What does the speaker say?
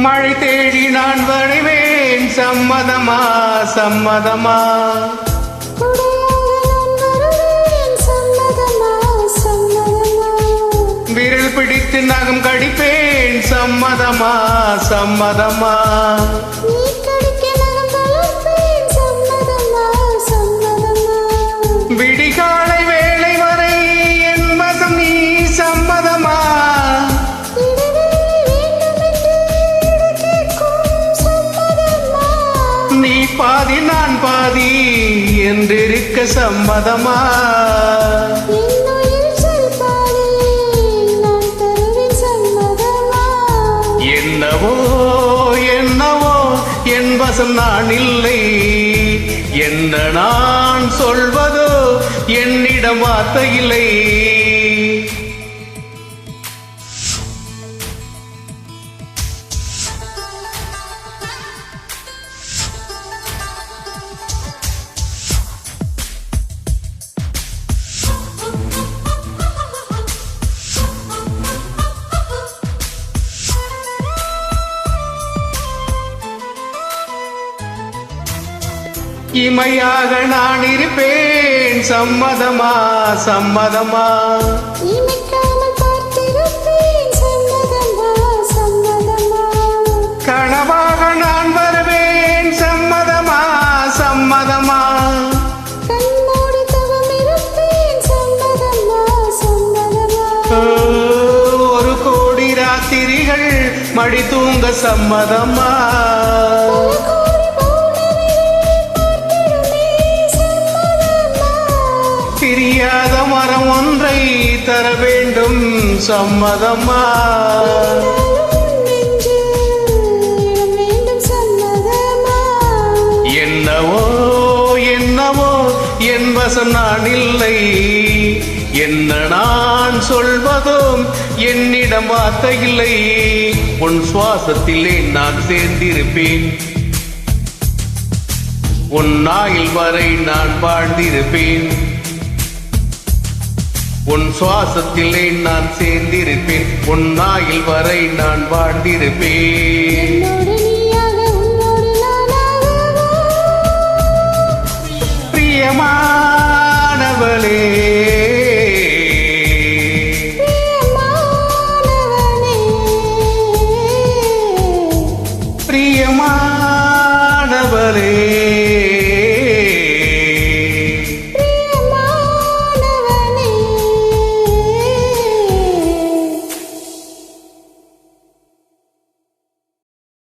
மழை தேடி நான் வருவேன் சம்மதமா சம்மதமா விரல் பிடித்து நகம் கடிப்பேன் சம்மதமா சம்மதமா விடிகாலை வேளை வரை என் மதம் நீ சம்மதமா நீ பாதி நான் பாதி என்றிருக்க சம்மதமா என்னவோ என்னவோ என் வசம் நான் இல்லை என்ன நான் சொல்வதோ என்னிடம் வார்த்தை இல்லை இமையாக நான் இருப்பேன் சம்மதமா சம்மதமா கனவாக நான் வருவேன் சம்மதமா சம்மதமா ஒரு கோடி ராத்திரிகள் மடி தூங்க சம்மதமா பிரியாத மரம் ஒன்றை தர வேண்டும் சம்மதமா என்னவோ என்னவோ என் வசம் நான் இல்லை என்ன நான் சொல்வதோ என்னிடம் வார்த்தை இல்லை உன் சுவாசத்திலே நான் சேர்ந்திருப்பேன் உன் ஆயுள் வரை நான் வாழ்ந்திருப்பேன் உன் சுவாசத்திலே நான் சேர்ந்திருப்பேன் உன் ஆயுள் வரை நான் வாழ்ந்திருப்பேன் பிரியமானவளே பிரியமானவளே